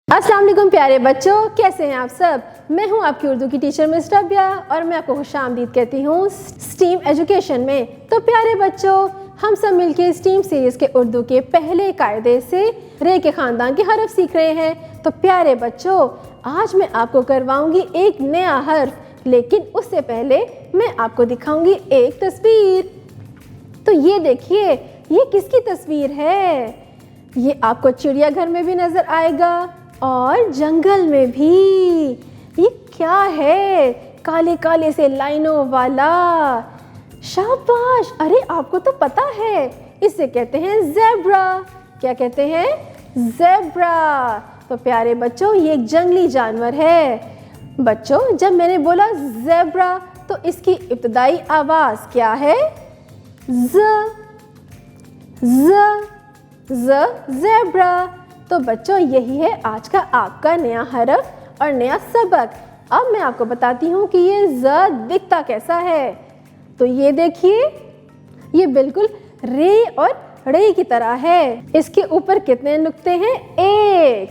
अस्सलाम वालेकुम प्यारे बच्चों, कैसे हैं आप सब। मैं हूं आपकी उर्दू की टीचर मिस रबिया और मैं आपको खुशामदीद कहती हूं स्टीम एजुकेशन में। तो प्यारे बच्चों, हम सब मिलके स्टीम सीरीज़ के उर्दू के पहले कायदे से रे के ख़ानदान के हरफ सीख रहे हैं। तो प्यारे बच्चों, आज मैं आपको करवाऊंगी एक नया हर्फ, लेकिन उससे पहले मैं आपको दिखाऊंगी एक तस्वीर। तो ये देखिए, ये किसकी तस्वीर है। ये आपको चिड़ियाघर में भी नज़र आएगा और जंगल में भी। ये क्या है, काले काले से लाइनों वाला। शाबाश, अरे आपको तो पता है, इसे कहते हैं ज़ेब्रा। क्या कहते हैं? ज़ेब्रा। तो प्यारे बच्चों, ये एक जंगली जानवर है। बच्चों, जब मैंने बोला ज़ेब्रा तो इसकी इब्तदाई आवाज़ क्या है? ज़ ज़ेब्रा। तो बच्चों, यही है आज का आपका नया हरफ और नया सबक। अब मैं आपको बताती हूँ कि ये ज़ दिखता कैसा है। तो ये देखिए, ये बिल्कुल रे और रे की तरह है। इसके ऊपर कितने नुक्ते हैं? एक।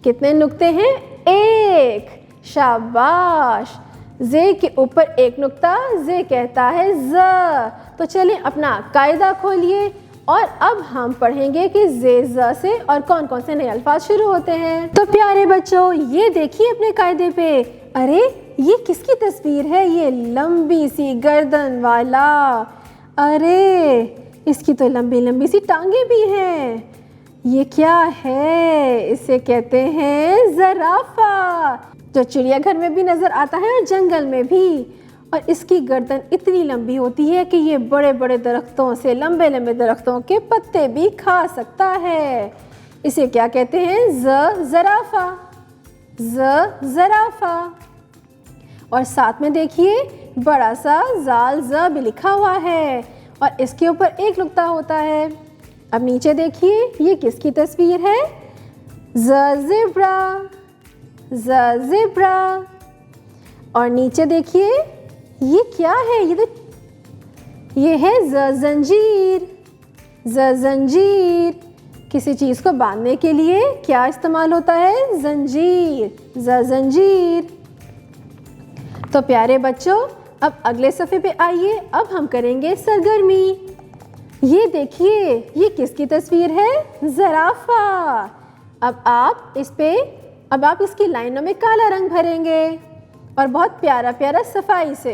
कितने नुक्ते हैं? एक। शाबाश। जे के ऊपर एक नुक्ता, जे कहता है ज़। तो चलिए अपना कायदा खोलिए और अब हम पढ़ेंगे कि जे ज़ से और कौन कौन से नए अल्फाज शुरू होते हैं। तो प्यारे बच्चों, ये देखिए अपने कायदे पे, अरे ये किसकी तस्वीर है? ये लंबी सी गर्दन वाला। अरे इसकी तो लंबी लंबी सी टांगे भी हैं। ये क्या है? इसे कहते हैं ज़राफ़ा, जो चिड़ियाघर में भी नज़र आता है और जंगल में भी। और इसकी गर्दन इतनी लंबी होती है कि ये बड़े बड़े दरख्तों से, लंबे लंबे दरख्तों के पत्ते भी खा सकता है। इसे क्या कहते हैं? ज़राफ़ा। ज़राफ़ा। और साथ में देखिए बड़ा सा ज़ाल ज़ भी लिखा हुआ है और इसके ऊपर एक नुक्ता होता है। अब नीचे देखिए, ये किसकी तस्वीर है? ज़ेब्रा। ज़ेब्रा। और नीचे देखिए, ये क्या है? ये है ज़ंजीर। ज़ंजीर। किसी चीज़ को बांधने के लिए क्या इस्तेमाल होता है? ज़ंजीर। ज़ंजीर। तो प्यारे बच्चों, अब अगले सफ़े पे आइए। अब हम करेंगे सरगर्मी। ये देखिए, ये किसकी तस्वीर है? ज़राफ़ा। अब आप इसकी लाइनों में काला रंग भरेंगे और बहुत प्यारा प्यारा सफाई से।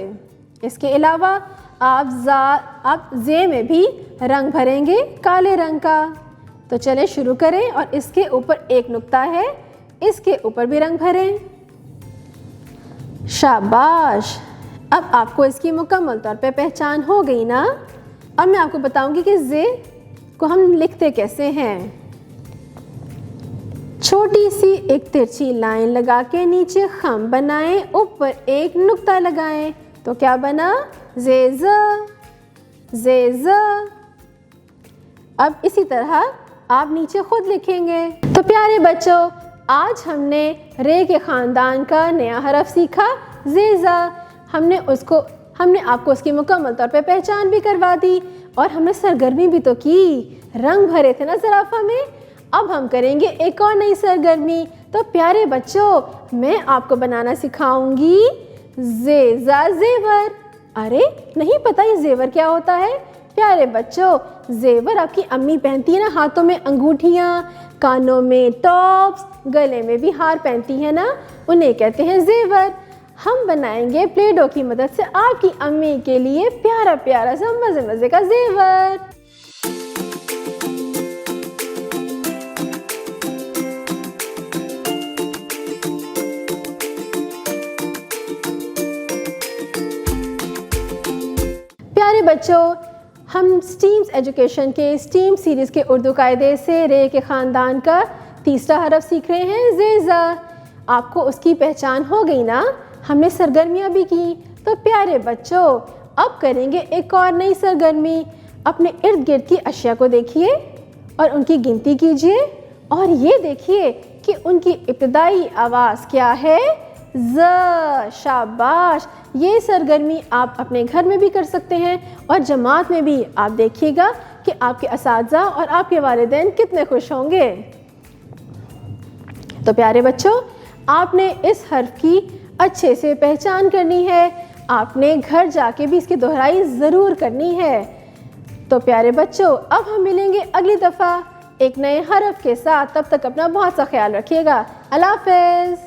इसके अलावा आप जे में भी रंग भरेंगे काले रंग का। तो चलें शुरू करें। और इसके ऊपर एक नुक्ता है, इसके ऊपर भी रंग भरें। शाबाश। अब आपको इसकी मुकम्मल तौर पे पहचान हो गई ना। अब मैं आपको बताऊंगी कि जे को हम लिखते कैसे हैं। छोटी सी एक तिरछी लाइन लगा के नीचे खम बनाएं, ऊपर एक नुक्ता लगाएं, तो क्या बना? ज़ेज़। अब इसी तरह आप नीचे खुद लिखेंगे। तो प्यारे बच्चों, आज हमने रे के ख़ानदान का नया हरफ सीखा, ज़ेज़ा। हमने आपको उसकी मुकम्मल तौर पे पहचान भी करवा दी और हमने सरगर्मी भी तो की, रंग भरे थे ना ज़राफ़ा में। अब हम करेंगे एक और नई सरगर्मी। तो प्यारे बच्चों, मैं आपको बनाना सिखाऊंगी ज़ेज़ा ज़ेवर। अरे नहीं पता ये ज़ेवर क्या होता है? प्यारे बच्चों, ज़ेवर आपकी अम्मी पहनती है ना, हाथों में अंगूठियाँ, कानों में टॉप्स, गले में भी हार पहनती है ना, उन्हें कहते हैं ज़ेवर। हम बनाएंगे प्ले डो की मदद से आपकी अम्मी के लिए प्यारा प्यारा सा मज़े मज़े का ज़ेवर। प्यारे बच्चों, हम स्टीम्स एजुकेशन के स्टीम सीरीज़ के उर्दू कायदे से रे के ख़ानदान का तीसरा हरफ सीख रहे हैं, ज़ेज़ा। आपको उसकी पहचान हो गई ना। हमने सरगर्मियाँ भी की। तो प्यारे बच्चों, अब करेंगे एक और नई सरगर्मी। अपने इर्द गिर्द की अशिया को देखिए और उनकी गिनती कीजिए और ये देखिए कि उनकी इब्तदाई आवाज़ क्या है? ज़। शाबाश। ये सरगर्मी आप अपने घर में भी कर सकते हैं और जमात में भी। आप देखिएगा कि आपके असातिज़ा और आपके वालिदैन कितने खुश होंगे। तो تو پیارے بچوں، آپ نے اس حرف کی اچھے سے پہچان کرنی ہے، آپ نے گھر جا کے بھی اس کی دہرائی ضرور کرنی ہے۔ تو پیارے بچوں، اب ہم ملیں گے اگلی دفعہ ایک نئے حرف کے ساتھ، تب تک اپنا بہت سا خیال رکھیے گا۔ اللہ حافظ۔